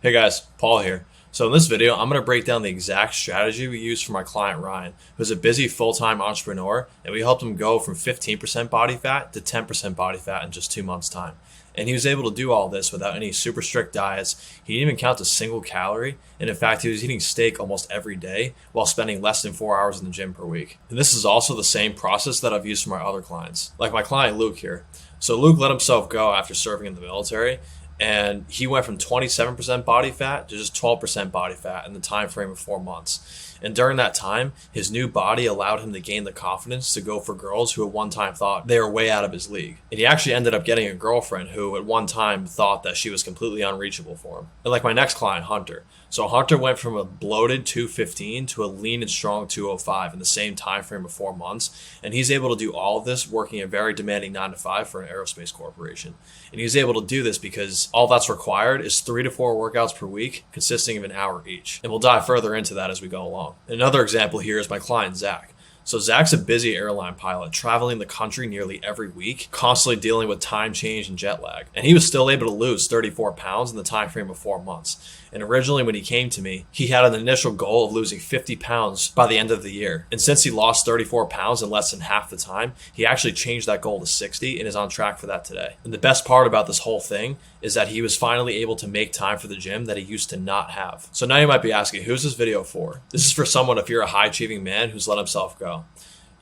Hey guys, Paul here. So in this video, I'm going to break down the exact strategy we use for my client Ryan, who's a busy full-time entrepreneur, and we helped him go from 15% body fat to 10% body fat in just 2 months' time. And he was able to do all this without any super strict diets. He didn't even count a single calorie, and in fact, he was eating steak almost every day while spending less than 4 hours in the gym per week. And this is also the same process that I've used for my other clients, like my client Luke here. So Luke let himself go after serving in the military, and he went from 27% body fat to just 12% body fat in the time frame of 4 months. And during that time, his new body allowed him to gain the confidence to go for girls who at one time thought they were way out of his league. And he actually ended up getting a girlfriend who at one time thought that she was completely unreachable for him. And like my next client, Hunter. So Hunter went from a bloated 215 to a lean and strong 205 in the same time frame of 4 months. And he's able to do all of this working a very demanding 9 to 5 for an aerospace corporation. And he's able to do this because all that's required is 3 to 4 workouts per week, consisting of an hour each. And we'll dive further into that as we go along. Another example here is my client, Zach. So Zach's a busy airline pilot, traveling the country nearly every week, constantly dealing with time change and jet lag. And he was still able to lose 34 pounds in the time frame of 4 months. And originally when he came to me, he had an initial goal of losing 50 pounds by the end of the year. And since he lost 34 pounds in less than half the time, he actually changed that goal to 60 and is on track for that today. And the best part about this whole thing is that he was finally able to make time for the gym that he used to not have. So now you might be asking, who's this video for? This is for someone if you're a high achieving man who's let himself go.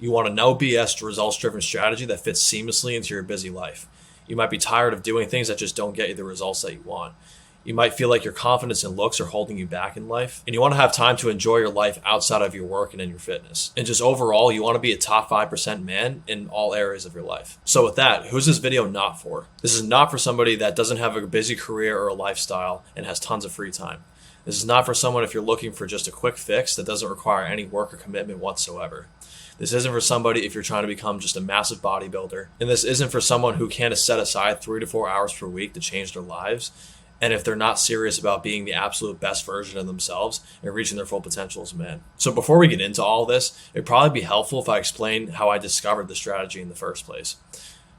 You want a no BS results driven strategy that fits seamlessly into your busy life. You might be tired of doing things that just don't get you the results that you want. You might feel like your confidence and looks are holding you back in life, and you want to have time to enjoy your life outside of your work and in your fitness. And just overall, you want to be a top 5% man in all areas of your life. So with that, who's this video not for? This is not for somebody that doesn't have a busy career or a lifestyle and has tons of free time. This is not for someone if you're looking for just a quick fix that doesn't require any work or commitment whatsoever. This isn't for somebody if you're trying to become just a massive bodybuilder. And this isn't for someone who can't set aside 3 to 4 hours per week to change their lives. And if they're not serious about being the absolute best version of themselves and reaching their full potential as a man. So before we get into all this, it'd probably be helpful if I explain how I discovered the strategy in the first place.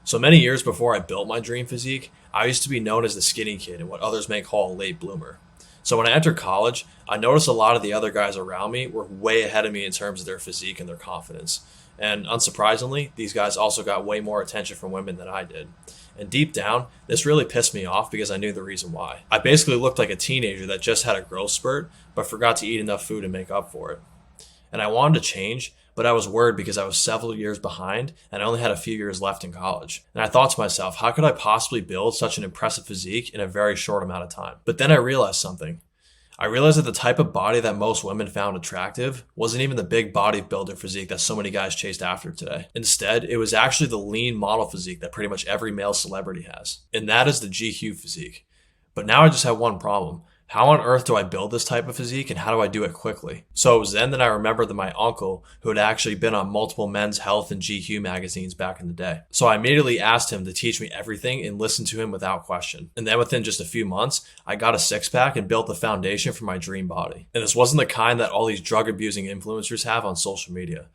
So many years before I built my dream physique, I used to be known as the skinny kid and what others may call a late bloomer. So when I entered college, I noticed a lot of the other guys around me were way ahead of me in terms of their physique and their confidence. And unsurprisingly, these guys also got way more attention from women than I did. And deep down, this really pissed me off because I knew the reason why. I basically looked like a teenager that just had a growth spurt, but forgot to eat enough food to make up for it. And I wanted to change, but I was worried because I was several years behind and I only had a few years left in college. And I thought to myself, how could I possibly build such an impressive physique in a very short amount of time? But then I realized something. I realized that the type of body that most women found attractive wasn't even the big bodybuilder physique that so many guys chased after today. Instead, it was actually the lean model physique that pretty much every male celebrity has. And that is the GQ physique. But now I just have one problem. How on earth do I build this type of physique and how do I do it quickly? So it was then that I remembered that my uncle, who had actually been on multiple men's health and GQ magazines back in the day. So I immediately asked him to teach me everything and listened to him without question. And then within just a few months, I got a six-pack and built the foundation for my dream body. And this wasn't the kind that all these drug-abusing influencers have on social media.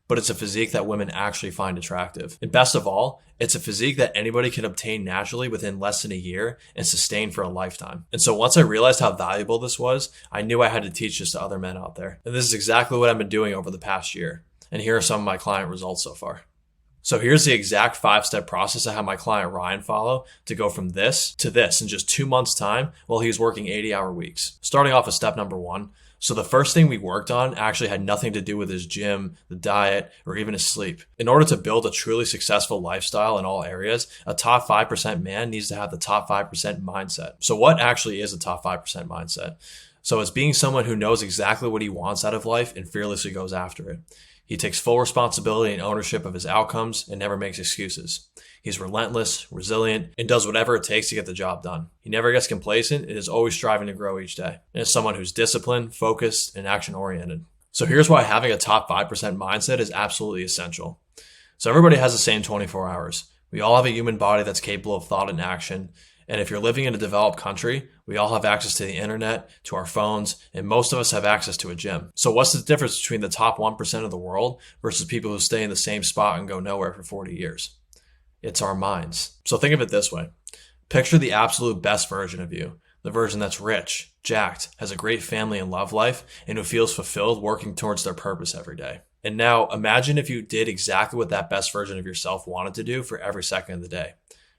But it's a physique that women actually find attractive. And best of all, it's a physique that anybody can obtain naturally within less than a year and sustain for a lifetime. And so once I realized how valuable this was, I knew I had to teach this to other men out there. And this is exactly what I've been doing over the past year. And here are some of my client results so far. So here's the exact 5-step process I had my client Ryan follow to go from this to this in just 2 months' time while he was working 80-hour weeks. Starting off with step number 1. So the first thing we worked on actually had nothing to do with his gym, the diet, or even his sleep. In order to build a truly successful lifestyle in all areas, a top 5% man needs to have the top 5% mindset. So what actually is a top 5% mindset? So it's being someone who knows exactly what he wants out of life and fearlessly goes after it. He takes full responsibility and ownership of his outcomes and never makes excuses. He's relentless, resilient, and does whatever it takes to get the job done. He never gets complacent and is always striving to grow each day. And is someone who's disciplined, focused, and action-oriented. So here's why having a top 5% mindset is absolutely essential. So everybody has the same 24 hours. We all have a human body that's capable of thought and action. And if you're living in a developed country, we all have access to the internet, to our phones, and most of us have access to a gym. So what's the difference between the top 1% of the world versus people who stay in the same spot and go nowhere for 40 years? It's our minds. So think of it this way. Picture the absolute best version of you. The version that's rich, jacked, has a great family and love life, and who feels fulfilled working towards their purpose every day. And now imagine if you did exactly what that best version of yourself wanted to do for every second of the day.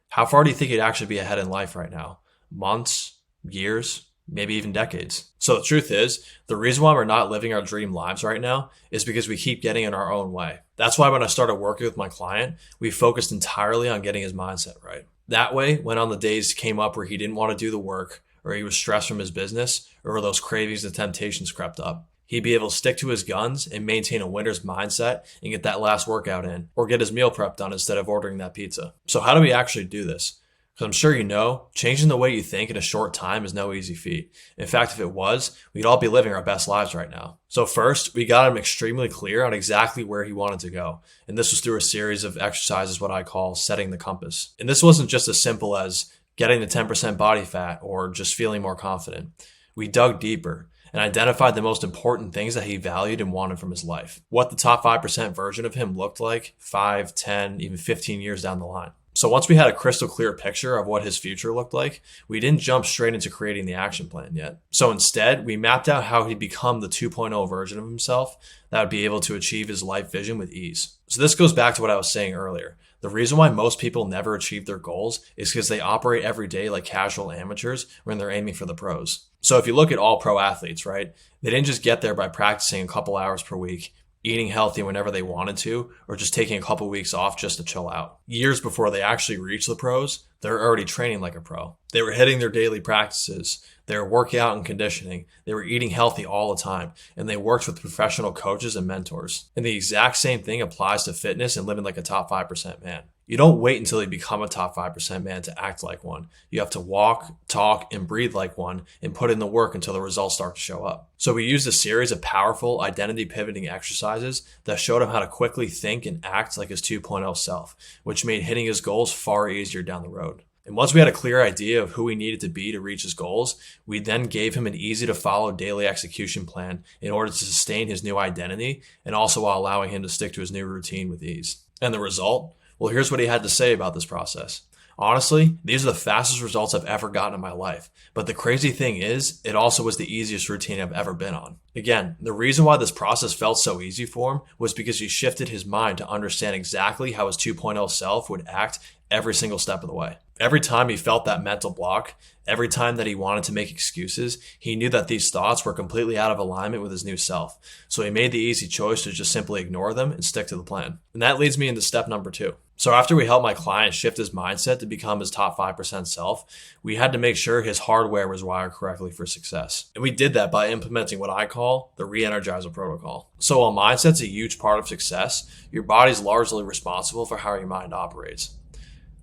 How far do you think you'd actually be ahead in life right now? Months, years, maybe even decades. So the truth is, the reason why we're not living our dream lives right now is because we keep getting in our own way. That's why when I started working with my client, we focused entirely on getting his mindset right. That way, when on the days came up where he didn't want to do the work, or he was stressed from his business, or those cravings and temptations crept up, he'd be able to stick to his guns and maintain a winner's mindset and get that last workout in, or get his meal prep done instead of ordering that pizza. So how do we actually do this? Because I'm sure you know, changing the way you think in a short time is no easy feat. In fact, if it was, we'd all be living our best lives right now. So first, we got him extremely clear on exactly where he wanted to go. And this was through a series of exercises, what I call setting the compass. And this wasn't just as simple as getting to 10% body fat or just feeling more confident. We dug deeper and identified the most important things that he valued and wanted from his life. What the top 5% version of him looked like 5, 10, even 15 years down the line. So once we had a crystal clear picture of what his future looked like, we didn't jump straight into creating the action plan yet. So instead, we mapped out how he'd become the 2.0 version of himself that would be able to achieve his life vision with ease. So this goes back to what I was saying earlier. The reason why most people never achieve their goals is because they operate every day like casual amateurs when they're aiming for the pros. So if you look at all pro athletes, right, they didn't just get there by practicing a couple hours per week, eating healthy whenever they wanted to, or just taking a couple weeks off just to chill out. Years before they actually reached the pros, they're already training like a pro. They were hitting their daily practices. They were working out and conditioning. They were eating healthy all the time. And they worked with professional coaches and mentors. And the exact same thing applies to fitness and living like a top 5% man. You don't wait until you become a top 5% man to act like one. You have to walk, talk, and breathe like one and put in the work until the results start to show up. So we used a series of powerful identity pivoting exercises that showed him how to quickly think and act like his 2.0 self, which made hitting his goals far easier down the road. And once we had a clear idea of who he needed to be to reach his goals, we then gave him an easy to follow daily execution plan in order to sustain his new identity and also while allowing him to stick to his new routine with ease. And the result? Well, here's what he had to say about this process. Honestly, these are the fastest results I've ever gotten in my life. But the crazy thing is, it also was the easiest routine I've ever been on. Again, the reason why this process felt so easy for him was because he shifted his mind to understand exactly how his 2.0 self would act every single step of the way. Every time he felt that mental block, every time that he wanted to make excuses, he knew that these thoughts were completely out of alignment with his new self. So he made the easy choice to just simply ignore them and stick to the plan. And that leads me into step number 2. So after we helped my client shift his mindset to become his top 5% self, we had to make sure his hardware was wired correctly for success. And we did that by implementing what I call the re-energizer protocol. So while mindset's a huge part of success, your body's largely responsible for how your mind operates.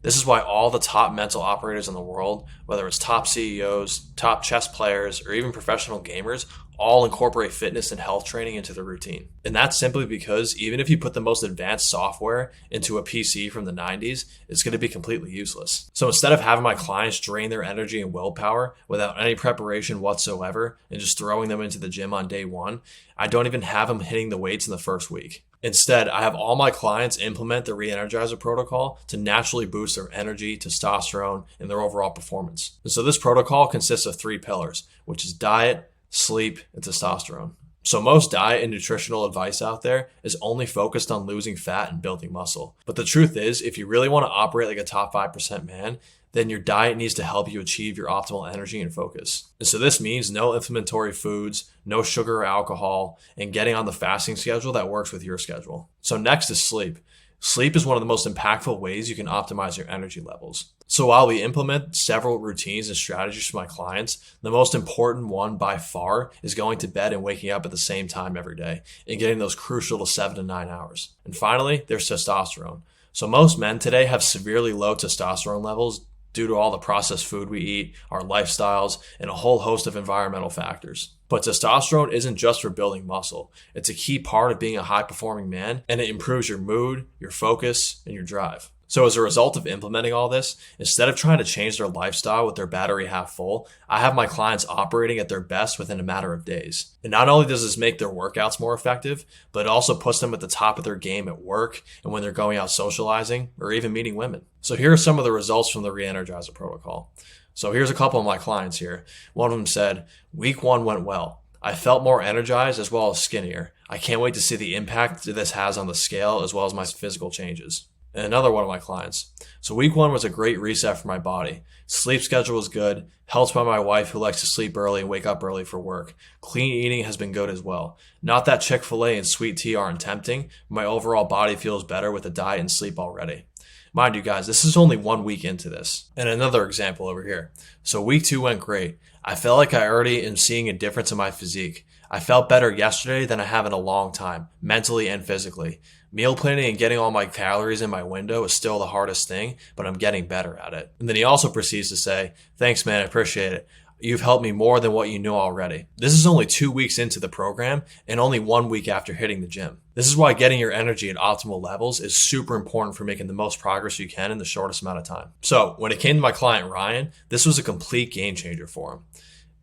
This is why all the top mental operators in the world, whether it's top CEOs, top chess players, or even professional gamers, all incorporate fitness and health training into their routine. And that's simply because even if you put the most advanced software into a PC from the 90s, it's going to be completely useless. So instead of having my clients drain their energy and willpower without any preparation whatsoever and just throwing them into the gym on day one, I don't even have them hitting the weights in the first week. Instead, I have all my clients implement the re-energizer protocol to naturally boost their energy, testosterone, and their overall performance. And so this protocol consists of 3 pillars, which is diet, sleep, and testosterone. So most diet and nutritional advice out there is only focused on losing fat and building muscle. But the truth is, if you really want to operate like a top 5% man, then your diet needs to help you achieve your optimal energy and focus. And so this means no inflammatory foods, no sugar or alcohol, and getting on the fasting schedule that works with your schedule. So next is sleep. Sleep is one of the most impactful ways you can optimize your energy levels. So while we implement several routines and strategies for my clients, the most important one by far is going to bed and waking up at the same time every day and getting those crucial to 7 to 9 hours. And finally, there's testosterone. So most men today have severely low testosterone levels due to all the processed food we eat, our lifestyles, and a whole host of environmental factors. But testosterone isn't just for building muscle. It's a key part of being a high-performing man, and it improves your mood, your focus, and your drive. So as a result of implementing all this, instead of trying to change their lifestyle with their battery half full, I have my clients operating at their best within a matter of days. And not only does this make their workouts more effective, but it also puts them at the top of their game at work and when they're going out socializing or even meeting women. So here are some of the results from the re-energizer protocol. So here's a couple of my clients here. One of them said, week 1 went well. I felt more energized as well as skinnier. I can't wait to see the impact this has on the scale as well as my physical changes. And another one of my clients. So week 1 was a great reset for my body. Sleep schedule was good, helped by my wife who likes to sleep early and wake up early for work. Clean eating has been good as well. Not that Chick-fil-A and sweet tea aren't tempting, but my overall body feels better with the diet and sleep already. Mind you guys, this is only 1 week into this. And another example over here. So week 2 went great. I felt like I already am seeing a difference in my physique. I felt better yesterday than I have in a long time, mentally and physically. Meal planning and getting all my calories in my window is still the hardest thing, but I'm getting better at it. And then he also proceeds to say, thanks man, I appreciate it. You've helped me more than what you knew already. This is only 2 weeks into the program and only 1 week after hitting the gym. This is why getting your energy at optimal levels is super important for making the most progress you can in the shortest amount of time. So when it came to my client Ryan, this was a complete game changer for him.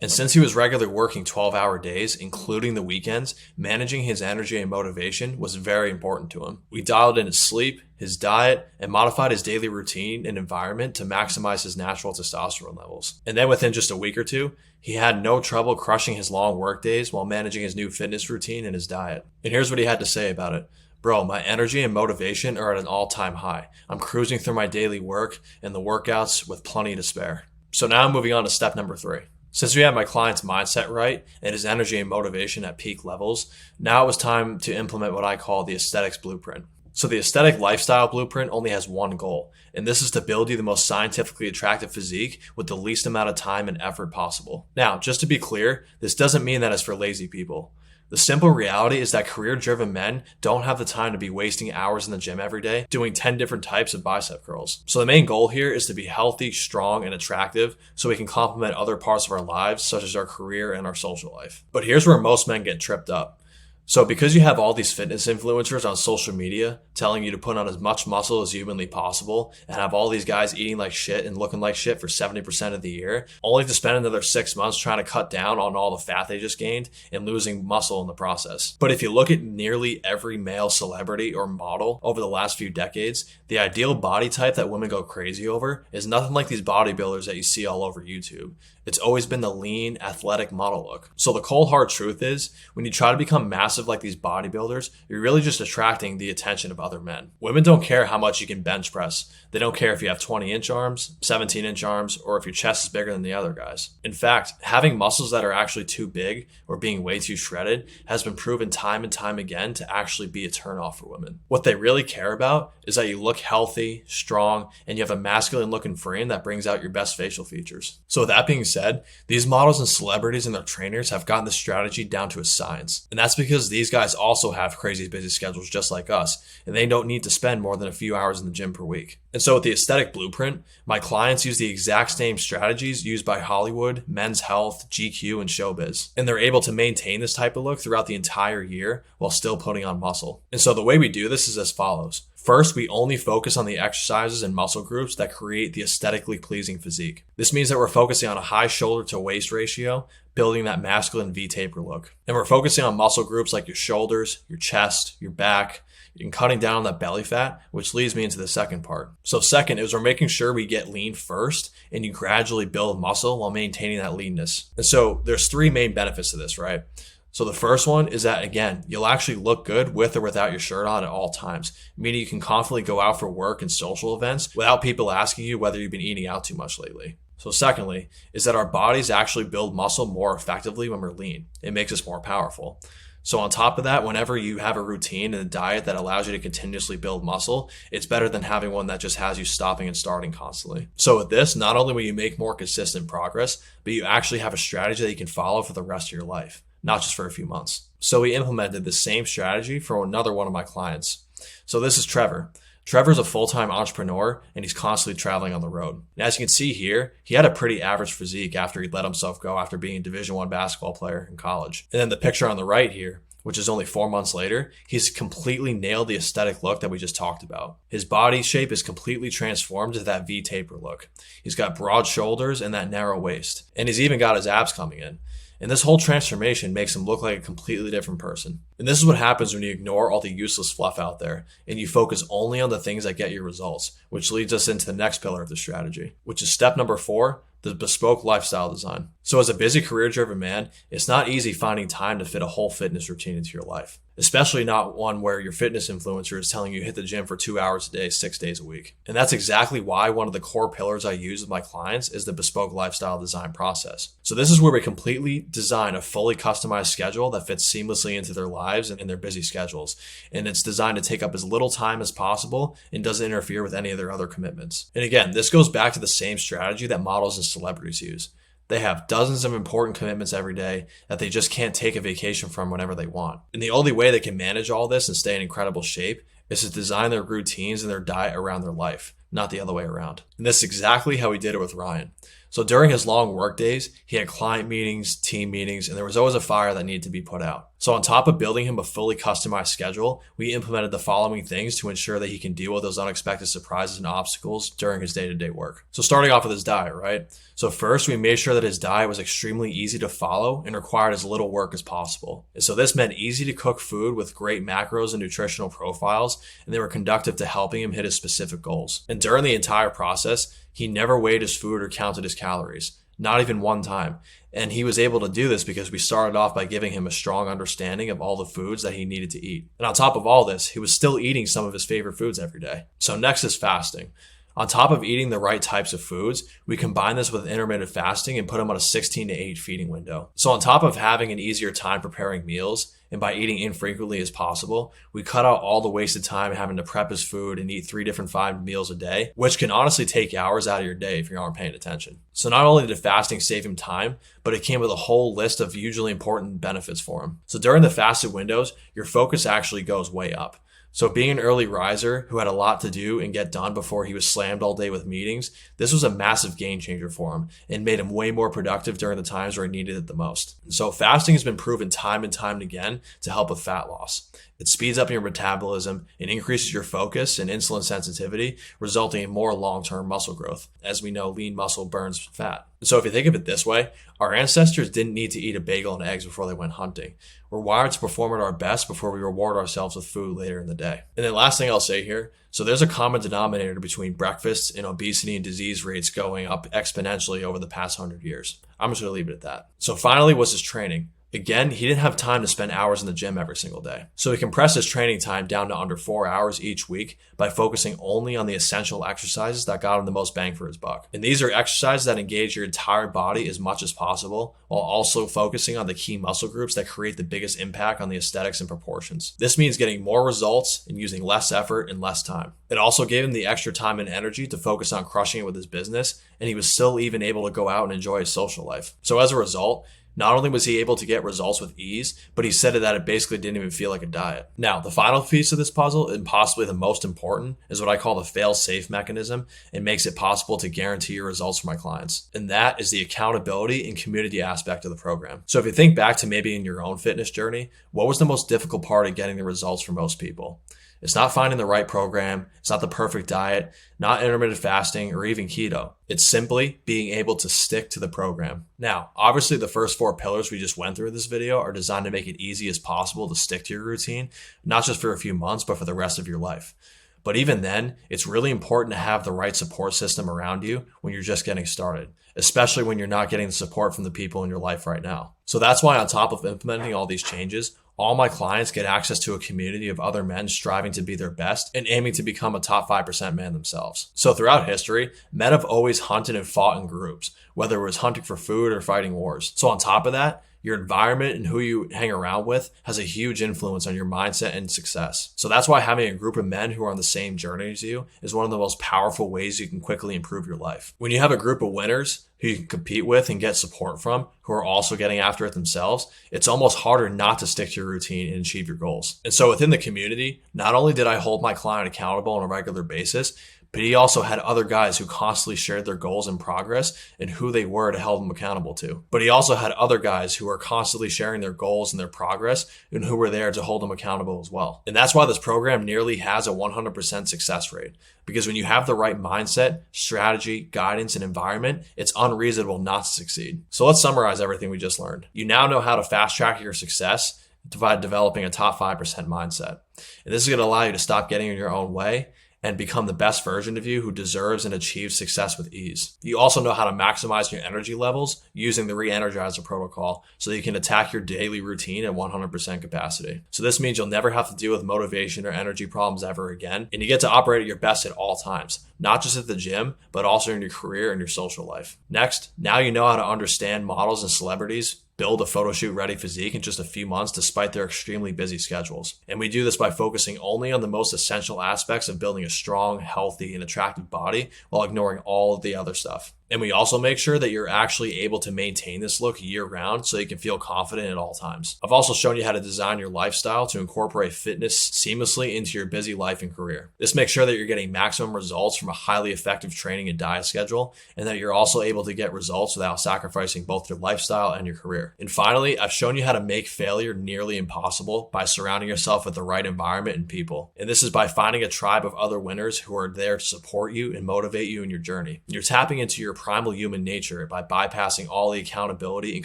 And since he was regularly working 12-hour days, including the weekends, managing his energy and motivation was very important to him. We dialed in his sleep, his diet, and modified his daily routine and environment to maximize his natural testosterone levels. And then within just a week or two, he had no trouble crushing his long work days while managing his new fitness routine and his diet. And here's what he had to say about it. Bro, my energy and motivation are at an all-time high. I'm cruising through my daily work and the workouts with plenty to spare. So now I'm moving on to step number 3. Since we had my client's mindset right and his energy and motivation at peak levels, now it was time to implement what I call the aesthetics blueprint. So the aesthetic lifestyle blueprint only has one goal, and this is to build you the most scientifically attractive physique with the least amount of time and effort possible. Now, just to be clear, this doesn't mean that it's for lazy people. The simple reality is that career-driven men don't have the time to be wasting hours in the gym every day doing 10 different types of bicep curls. So the main goal here is to be healthy, strong, and attractive so we can complement other parts of our lives such as our career and our social life. But here's where most men get tripped up. So because you have all these fitness influencers on social media telling you to put on as much muscle as humanly possible and have all these guys eating like shit and looking like shit for 70% of the year, only to spend another 6 months trying to cut down on all the fat they just gained and losing muscle in the process. But if you look at nearly every male celebrity or model over the last few decades, the ideal body type that women go crazy over is nothing like these bodybuilders that you see all over YouTube. It's always been the lean, athletic model look. So the cold hard truth is, when you try to become massive like these bodybuilders, you're really just attracting the attention of other men. Women don't care how much you can bench press. They don't care if you have 20-inch arms, 17-inch arms, or if your chest is bigger than the other guys. In fact, having muscles that are actually too big or being way too shredded has been proven time and time again to actually be a turnoff for women. What they really care about is that you look healthy, strong, and you have a masculine looking frame that brings out your best facial features. So with that being said, these models and celebrities and their trainers have gotten this strategy down to a science. And that's because these guys also have crazy busy schedules just like us, and they don't need to spend more than a few hours in the gym per week. And so with the aesthetic blueprint, my clients use the exact same strategies used by Hollywood, Men's Health, GQ, and Showbiz. And they're able to maintain this type of look throughout the entire year while still putting on muscle. And so the way we do this is as follows. First, we only focus on the exercises and muscle groups that create the aesthetically pleasing physique. This means that we're focusing on a high shoulder to waist ratio, building that masculine V-taper look. And we're focusing on muscle groups like your shoulders, your chest, your back, and cutting down on that belly fat, which leads me into the second part. So second is we're making sure we get lean first and you gradually build muscle while maintaining that leanness. And so there's 3 main benefits to this, right? So the first one is that, again, you'll actually look good with or without your shirt on at all times, meaning you can confidently go out for work and social events without people asking you whether you've been eating out too much lately. So secondly, is that our bodies actually build muscle more effectively when we're lean. It makes us more powerful. So on top of that, whenever you have a routine and a diet that allows you to continuously build muscle, it's better than having one that just has you stopping and starting constantly. So with this, not only will you make more consistent progress, but you actually have a strategy that you can follow for the rest of your life, not just for a few months. So we implemented the same strategy for another one of my clients. So this is Trevor. Trevor's a full-time entrepreneur and he's constantly traveling on the road. And as you can see here, he had a pretty average physique after he let himself go after being a Division I basketball player in college. And then the picture on the right here, which is only 4 months later, he's completely nailed the aesthetic look that we just talked about. His body shape is completely transformed to that V-taper look. He's got broad shoulders and that narrow waist. And he's even got his abs coming in. And this whole transformation makes him look like a completely different person. And this is what happens when you ignore all the useless fluff out there and you focus only on the things that get you results, which leads us into the next pillar of the strategy, which is step number 4, the bespoke lifestyle design. So as a busy career-driven man, it's not easy finding time to fit a whole fitness routine into your life, especially not one where your fitness influencer is telling you hit the gym for 2 hours a day, 6 days a week. And that's exactly why one of the core pillars I use with my clients is the bespoke lifestyle design process. So this is where we completely design a fully customized schedule that fits seamlessly into their lives and in their busy schedules. And it's designed to take up as little time as possible and doesn't interfere with any of their other commitments. And again, this goes back to the same strategy that models and celebrities use. They have dozens of important commitments every day that they just can't take a vacation from whenever they want. And the only way they can manage all this and stay in incredible shape is to design their routines and their diet around their life, not the other way around. And this is exactly how we did it with Ryan. So during his long work days, he had client meetings, team meetings, and there was always a fire that needed to be put out. So on top of building him a fully customized schedule, we implemented the following things to ensure that he can deal with those unexpected surprises and obstacles during his day-to-day work. So starting off with his diet, right? So first, we made sure that his diet was extremely easy to follow and required as little work as possible. And so this meant easy to cook food with great macros and nutritional profiles, and they were conducive to helping him hit his specific goals. And during the entire process, he never weighed his food or counted his calories, not even one time. And he was able to do this because we started off by giving him a strong understanding of all the foods that he needed to eat. And on top of all this, he was still eating some of his favorite foods every day. So next is fasting. On top of eating the right types of foods, we combine this with intermittent fasting and put him on a 16 to 8 feeding window. So on top of having an easier time preparing meals, and by eating infrequently as possible, we cut out all the wasted time having to prep his food and eat 3 different 5 meals a day, which can honestly take hours out of your day if you aren't paying attention. So not only did fasting save him time, but it came with a whole list of hugely important benefits for him. So during the fasted windows, your focus actually goes way up. So being an early riser who had a lot to do and get done before he was slammed all day with meetings, this was a massive game changer for him and made him way more productive during the times where he needed it the most. So fasting has been proven time and time again to help with fat loss. It speeds up your metabolism and increases your focus and insulin sensitivity, resulting in more long-term muscle growth. As we know, lean muscle burns fat. So if you think of it this way, our ancestors didn't need to eat a bagel and eggs before they went hunting. We're wired to perform at our best before we reward ourselves with food later in the day. And then last thing I'll say here, so there's a common denominator between breakfast and obesity and disease rates going up exponentially over the past 100 years. I'm just going to leave it at that. So finally was his training. Again, he didn't have time to spend hours in the gym every single day. So he compressed his training time down to under 4 hours each week by focusing only on the essential exercises that got him the most bang for his buck. And these are exercises that engage your entire body as much as possible, while also focusing on the key muscle groups that create the biggest impact on the aesthetics and proportions. This means getting more results and using less effort and less time. It also gave him the extra time and energy to focus on crushing it with his business, and he was still even able to go out and enjoy his social life. So as a result, not only was he able to get results with ease, but he said that it basically didn't even feel like a diet. Now, the final piece of this puzzle, and possibly the most important, is what I call the fail-safe mechanism. It makes it possible to guarantee your results for my clients. And that is the accountability and community aspect of the program. So if you think back to maybe in your own fitness journey, what was the most difficult part of getting the results for most people? It's not finding the right program. It's not the perfect diet, not intermittent fasting, or even keto. It's simply being able to stick to the program. Now, obviously the first 4 pillars we just went through in this video are designed to make it easy as possible to stick to your routine, not just for a few months, but for the rest of your life. But even then, it's really important to have the right support system around you when you're just getting started, especially when you're not getting the support from the people in your life right now. So that's why on top of implementing all these changes, all my clients get access to a community of other men striving to be their best and aiming to become a top 5% man themselves. So throughout history, men have always hunted and fought in groups, whether it was hunting for food or fighting wars. So on top of that, your environment and who you hang around with has a huge influence on your mindset and success. So that's why having a group of men who are on the same journey as you is one of the most powerful ways you can quickly improve your life. When you have a group of winners who you can compete with and get support from, who are also getting after it themselves, it's almost harder not to stick to your routine and achieve your goals. And so within the community, not only did I hold my client accountable on a regular basis, but he also had other guys who constantly shared their goals and progress and who they were to hold him accountable to. But he also had other guys who were constantly sharing their goals and their progress and who were there to hold him accountable as well. And that's why this program nearly has a 100% success rate. Because when you have the right mindset, strategy, guidance, and environment, it's unreasonable not to succeed. So let's summarize everything we just learned. You now know how to fast track your success by developing a top 5% mindset. And this is going to allow you to stop getting in your own way and become the best version of you who deserves and achieves success with ease. You also know how to maximize your energy levels using the re-energizer protocol so that you can attack your daily routine at 100% capacity. So this means you'll never have to deal with motivation or energy problems ever again, and you get to operate at your best at all times, not just at the gym, but also in your career and your social life. Next, now you know how to understand models and celebrities build a photo shoot ready physique in just a few months despite their extremely busy schedules. And we do this by focusing only on the most essential aspects of building a strong, healthy, and attractive body while ignoring all of the other stuff. And we also make sure that you're actually able to maintain this look year round so you can feel confident at all times. I've also shown you how to design your lifestyle to incorporate fitness seamlessly into your busy life and career. This makes sure that you're getting maximum results from a highly effective training and diet schedule, and that you're also able to get results without sacrificing both your lifestyle and your career. And finally, I've shown you how to make failure nearly impossible by surrounding yourself with the right environment and people. And this is by finding a tribe of other winners who are there to support you and motivate you in your journey. And you're tapping into your primal human nature by bypassing all the accountability and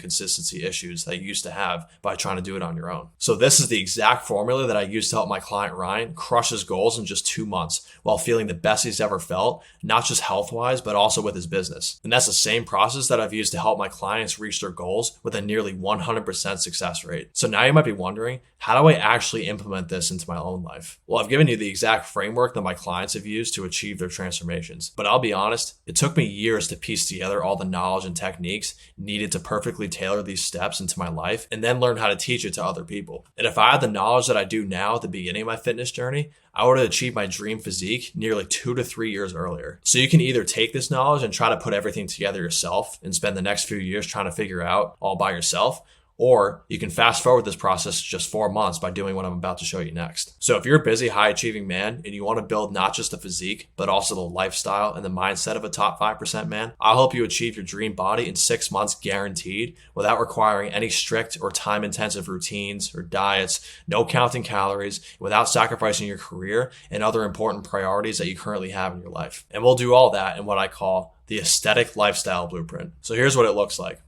consistency issues that you used to have by trying to do it on your own. So this is the exact formula that I used to help my client Ryan crush his goals in just 2 months while feeling the best he's ever felt, not just health-wise, but also with his business. And that's the same process that I've used to help my clients reach their goals with a nearly 100% success rate. So now you might be wondering, how do I actually implement this into my own life? Well, I've given you the exact framework that my clients have used to achieve their transformations. But I'll be honest, it took me years to piece together all the knowledge and techniques needed to perfectly tailor these steps into my life and then learn how to teach it to other people. And if I had the knowledge that I do now at the beginning of my fitness journey, I would have achieved my dream physique nearly 2 to 3 years earlier. So you can either take this knowledge and try to put everything together yourself and spend the next few years trying to figure out all by yourself, or you can fast forward this process just 4 months by doing what I'm about to show you next. So if you're a busy, high achieving man and you want to build not just the physique, but also the lifestyle and the mindset of a top 5% man, I'll help you achieve your dream body in 6 months guaranteed without requiring any strict or time intensive routines or diets, no counting calories, without sacrificing your career and other important priorities that you currently have in your life. And we'll do all that in what I call the aesthetic lifestyle blueprint. So here's what it looks like.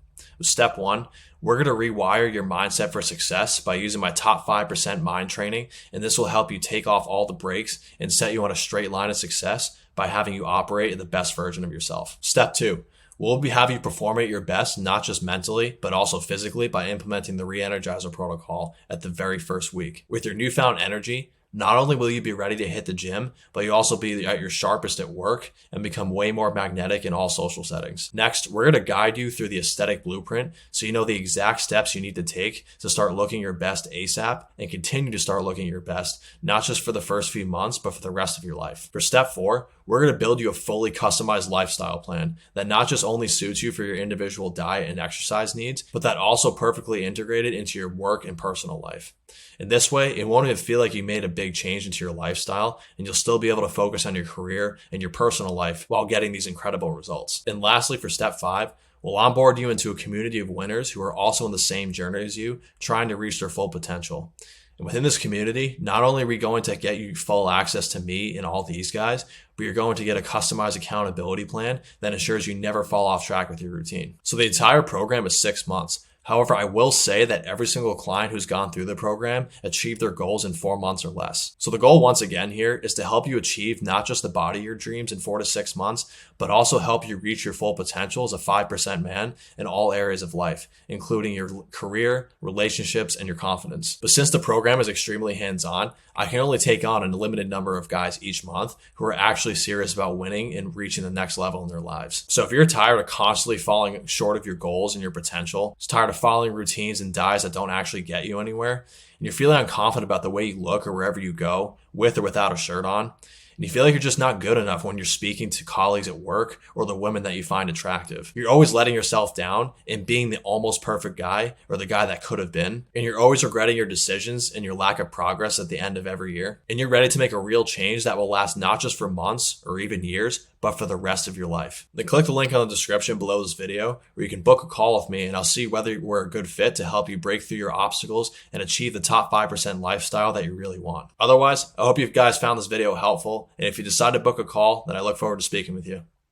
Step 1, we're going to rewire your mindset for success by using my top 5% mind training, and this will help you take off all the brakes and set you on a straight line of success by having you operate in the best version of yourself. Step 2, we'll have you perform at your best, not just mentally, but also physically by implementing the re-energizer protocol at the very first week. With your newfound energy, not only will you be ready to hit the gym, but you'll also be at your sharpest at work and become way more magnetic in all social settings. Next, we're going to guide you through the aesthetic blueprint so you know the exact steps you need to take to start looking your best ASAP and continue to start looking your best, not just for the first few months, but for the rest of your life. For step 4, we're going to build you a fully customized lifestyle plan that not just only suits you for your individual diet and exercise needs, but that also perfectly integrated into your work and personal life. In this way, it won't even feel like you made a big change into your lifestyle, and you'll still be able to focus on your career and your personal life while getting these incredible results. And lastly, for step 5, we'll onboard you into a community of winners who are also on the same journey as you, trying to reach their full potential. And within this community, not only are we going to get you full access to me and all these guys, but you're going to get a customized accountability plan that ensures you never fall off track with your routine. So the entire program is 6 months. However, I will say that every single client who's gone through the program achieved their goals in 4 months or less. So the goal once again here is to help you achieve not just the body of your dreams in 4 to 6 months, but also help you reach your full potential as a 5% man in all areas of life, including your career, relationships, and your confidence. But since the program is extremely hands-on, I can only take on a limited number of guys each month who are actually serious about winning and reaching the next level in their lives. So if you're tired of constantly falling short of your goals and your potential, tired of following routines and diets that don't actually get you anywhere, and you're feeling unconfident about the way you look or wherever you go, with or without a shirt on, and you feel like you're just not good enough when you're speaking to colleagues at work or the women that you find attractive. You're always letting yourself down and being the almost perfect guy or the guy that could have been. And you're always regretting your decisions and your lack of progress at the end of every year. And you're ready to make a real change that will last not just for months or even years, but for the rest of your life. Then click the link on the description below this video where you can book a call with me and I'll see whether we're a good fit to help you break through your obstacles and achieve the top 5% lifestyle that you really want. Otherwise, I hope you guys found this video helpful. And if you decide to book a call, then I look forward to speaking with you.